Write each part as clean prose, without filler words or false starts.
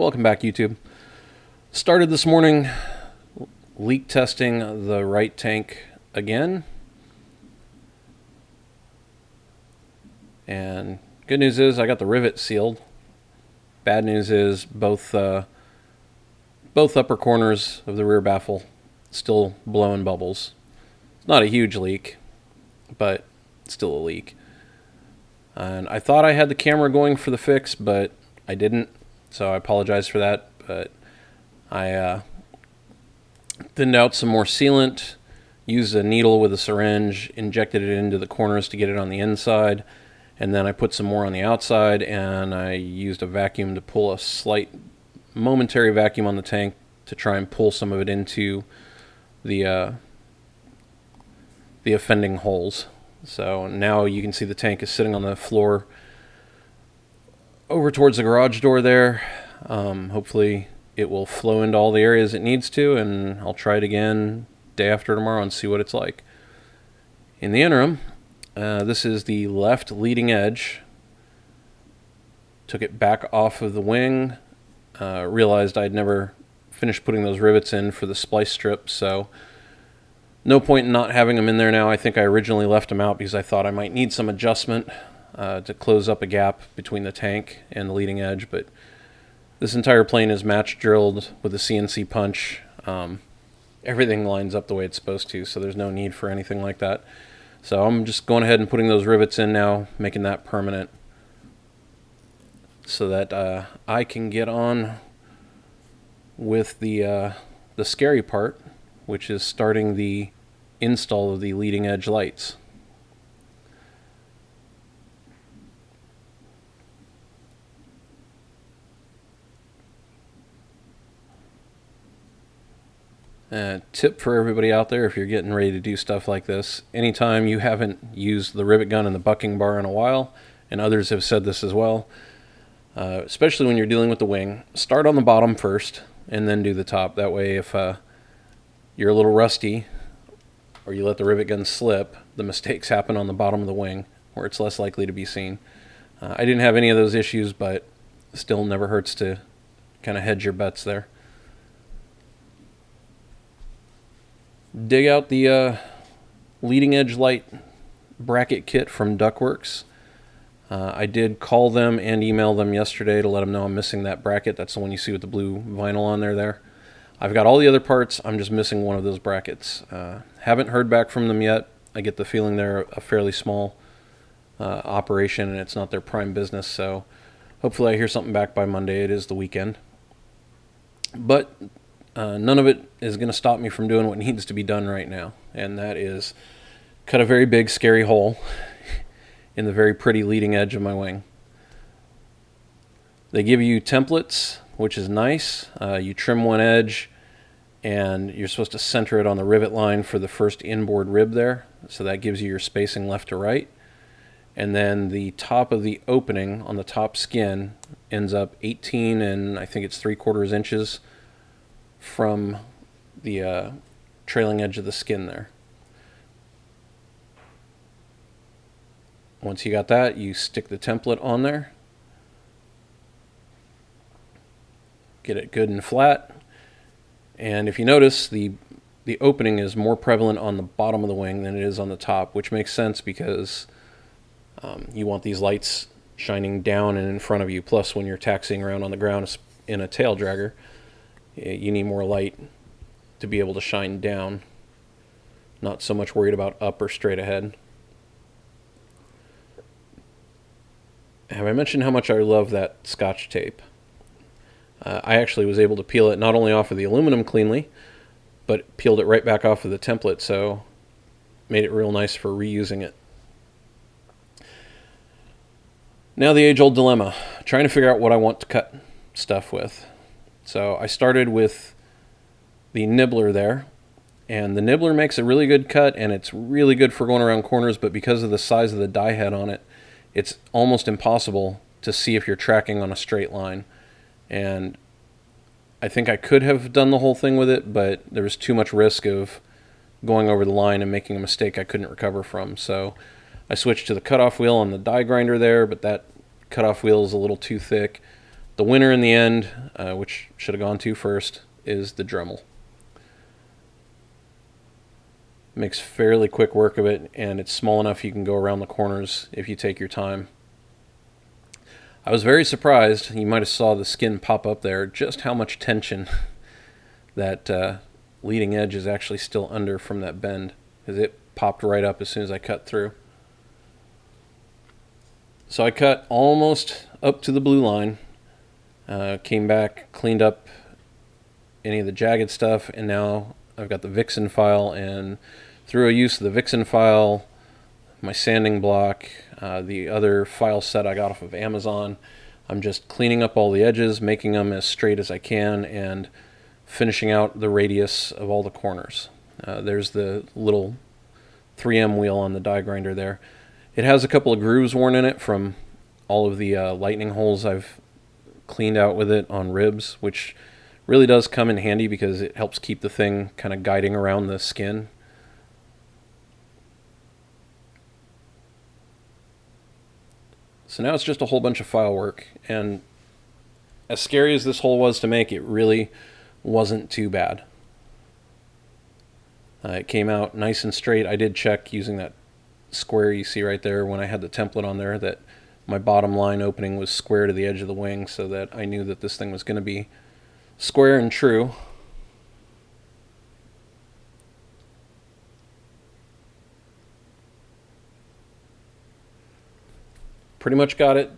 Welcome back, YouTube. Started this morning leak testing the right tank again. And good news is I got the rivet sealed. Bad news is both upper corners of the rear baffle still blowing bubbles. It's not a huge leak, but it's still a leak. And I thought I had the camera going for the fix, but I didn't. So I apologize for that, but I thinned out some more sealant, used a needle with a syringe, injected it into the corners to get it on the inside, and then I put some more on the outside, and I used a vacuum to pull a slight momentary vacuum on the tank to try and pull some of it into the offending holes. So now you can see the tank is sitting on the floor over towards the garage door there. Hopefully it will flow into all the areas it needs to, and I'll try it again day after tomorrow and see what it's like. In the interim, this is the left leading edge. Took it back off of the wing. Realized I'd never finished putting those rivets in for the splice strip, so no point in not having them in there now. I think I originally left them out because I thought I might need some adjustment to close up a gap between the tank and the leading edge, but this entire plane is match drilled with a CNC punch. Everything lines up the way it's supposed to, so there's no need for anything like that. So I'm just going ahead and putting those rivets in now, making that permanent, so that I can get on with the scary part, which is starting the install of the leading edge lights. Tip for everybody out there, if you're getting ready to do stuff like this, anytime you haven't used the rivet gun and the bucking bar in a while, and others have said this as well, especially when you're dealing with the wing, start on the bottom first and then do the top. That way if you're a little rusty or you let the rivet gun slip, the mistakes happen on the bottom of the wing where it's less likely to be seen. I didn't have any of those issues, but still never hurts to kind of hedge your bets there. Dig out the leading edge light bracket kit from Duckworks. I did call them and email them yesterday to let them know I'm missing that bracket. That's the one you see with the blue vinyl on there. I've got all the other parts. I'm just missing one of those brackets. Haven't heard back from them yet. I get the feeling they're a fairly small operation and it's not their prime business. So hopefully I hear something back by Monday. It is the weekend. But none of it is going to stop me from doing what needs to be done right now, and that is cut a very big, scary hole in the very pretty leading edge of my wing. They give you templates, which is nice. You trim one edge, and you're supposed to center it on the rivet line for the first inboard rib there, so that gives you your spacing left to right. And then the top of the opening on the top skin ends up 18 and I think it's 3/4 inches from the trailing edge of the skin there. Once you got that, you stick the template on there, get it good and flat, and if you notice, the opening is more prevalent on the bottom of the wing than it is on the top, which makes sense because you want these lights shining down and in front of you. Plus, when you're taxiing around on the ground in a tail dragger, you need more light to be able to shine down, not so much worried about up or straight ahead. Have I mentioned how much I love that Scotch tape? I actually was able to peel it not only off of the aluminum cleanly, but peeled it right back off of the template, so made it real nice for reusing it. Now the age-old dilemma, trying to figure out what I want to cut stuff with. So I started with the nibbler there, and the nibbler makes a really good cut, and it's really good for going around corners, but because of the size of the die head on it, it's almost impossible to see if you're tracking on a straight line. And I think I could have done the whole thing with it, but there was too much risk of going over the line and making a mistake I couldn't recover from. So I switched to the cutoff wheel on the die grinder there, but that cutoff wheel is a little too thick. The winner in the end, which should have gone to first, is the Dremel. Makes fairly quick work of it, and it's small enough you can go around the corners if you take your time. I was very surprised, you might have saw the skin pop up there, just how much tension that leading edge is actually still under from that bend, because it popped right up as soon as I cut through. So I cut almost up to the blue line, came back, cleaned up any of the jagged stuff, and now I've got the Vixen file, and through a use of the Vixen file, my sanding block, the other file set I got off of Amazon, I'm just cleaning up all the edges, making them as straight as I can, and finishing out the radius of all the corners. There's the little 3M wheel on the die grinder there. It has a couple of grooves worn in it from all of the lightning holes I've cleaned out with it on ribs, which really does come in handy because it helps keep the thing kind of guiding around the skin. So now it's just a whole bunch of file work, and as scary as this hole was to make, it really wasn't too bad. It came out nice and straight. I did check using that square you see right there when I had the template on there that my bottom line opening was square to the edge of the wing, so that I knew that this thing was going to be square and true. Pretty much got it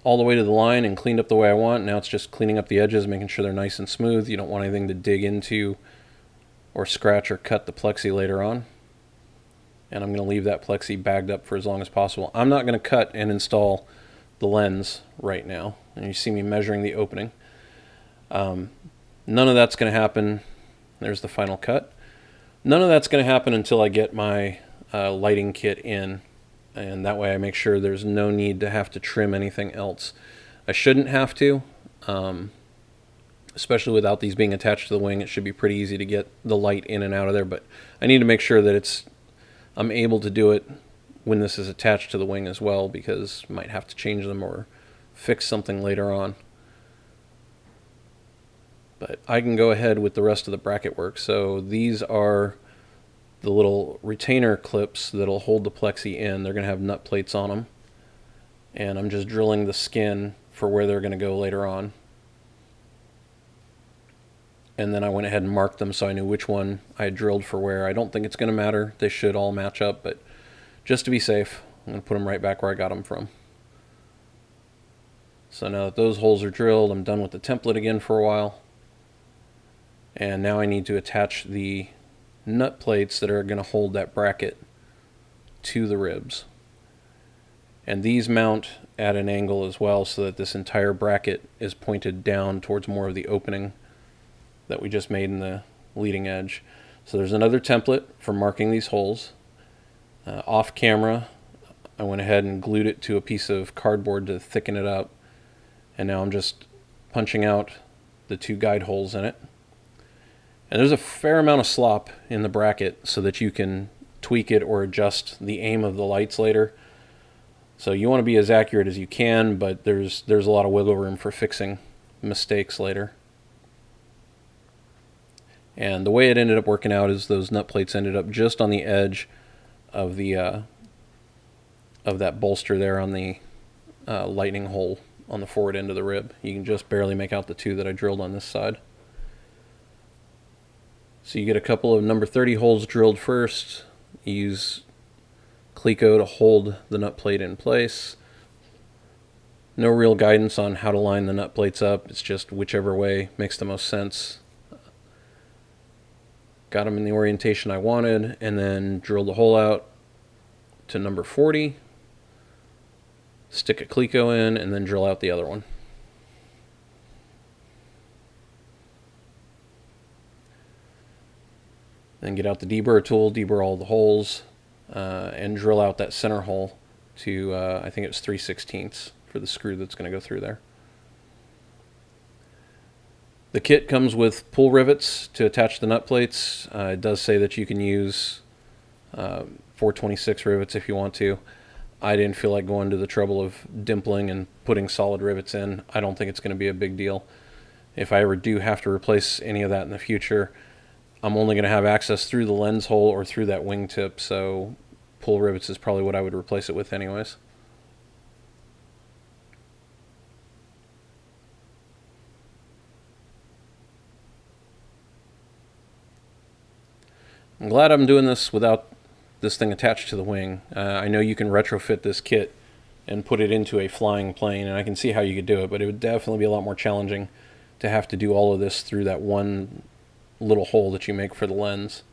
all the way to the line and cleaned up the way I want. Now it's just cleaning up the edges, making sure they're nice and smooth. You don't want anything to dig into or scratch or cut the plexi later on. And I'm going to leave that plexi bagged up for as long as possible. I'm not going to cut and install the lens right now. And you see me measuring the opening. None of that's going to happen. There's the final cut. None of that's going to happen until I get my lighting kit in. And that way I make sure there's no need to have to trim anything else. I shouldn't have to, especially without these being attached to the wing. It should be pretty easy to get the light in and out of there, but I need to make sure that I'm able to do it when this is attached to the wing as well, because I might have to change them or fix something later on. But I can go ahead with the rest of the bracket work. So these are the little retainer clips that'll hold the plexi in. They're going to have nut plates on them, and I'm just drilling the skin for where they're going to go later on. And then I went ahead and marked them so I knew which one I had drilled for where. I don't think it's going to matter. They should all match up, but just to be safe, I'm going to put them right back where I got them from. So now that those holes are drilled, I'm done with the template again for a while. And now I need to attach the nut plates that are going to hold that bracket to the ribs. And these mount at an angle as well, so that this entire bracket is pointed down towards more of the opening that we just made in the leading edge. So there's another template for marking these holes. Off camera, I went ahead and glued it to a piece of cardboard to thicken it up. And now I'm just punching out the two guide holes in it. And there's a fair amount of slop in the bracket so that you can tweak it or adjust the aim of the lights later. So you want to be as accurate as you can, but there's a lot of wiggle room for fixing mistakes later. And the way it ended up working out is those nut plates ended up just on the edge of the of that bolster there on the lightning hole on the forward end of the rib. You can just barely make out the two that I drilled on this side. So you get a couple of number 30 holes drilled first. You use Cleco to hold the nut plate in place. No real guidance on how to line the nut plates up. It's just whichever way makes the most sense. Got them in the orientation I wanted, and then drilled the hole out to number 40. Stick a Cleco in, and then drill out the other one. Then get out the deburr tool, deburr all the holes, and drill out that center hole to, I think it's 3/16 for the screw that's going to go through there. The kit comes with pull rivets to attach the nut plates. It does say that you can use 426 rivets if you want to. I didn't feel like going to the trouble of dimpling and putting solid rivets in. I don't think it's going to be a big deal. If I ever do have to replace any of that in the future, I'm only going to have access through the lens hole or through that wingtip, so pull rivets is probably what I would replace it with anyways. I'm glad I'm doing this without this thing attached to the wing. I know you can retrofit this kit and put it into a flying plane, and I can see how you could do it, but it would definitely be a lot more challenging to have to do all of this through that one little hole that you make for the lens.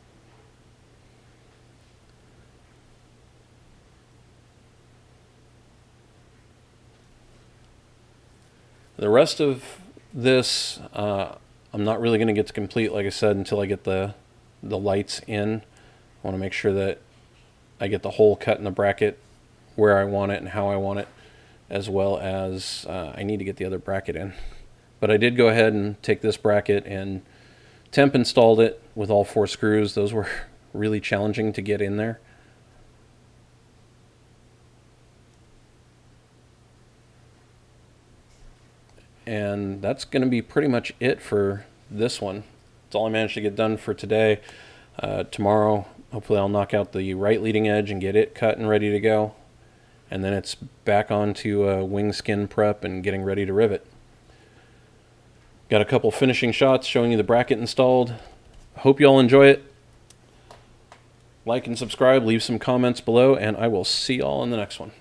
The rest of this, I'm not really going to get to complete, like I said, until I get the lights in. I want to make sure that I get the hole cut in the bracket where I want it and how I want it, as well as I need to get the other bracket in. But I did go ahead and take this bracket and temp installed it with all 4 screws. Those were really challenging to get in there. And that's going to be pretty much it for this one. That's all I managed to get done for today. Tomorrow, hopefully I'll knock out the right leading edge and get it cut and ready to go. And then it's back on to wing skin prep and getting ready to rivet. Got a couple finishing shots showing you the bracket installed. Hope you all enjoy it. Like and subscribe, leave some comments below, and I will see y'all in the next one.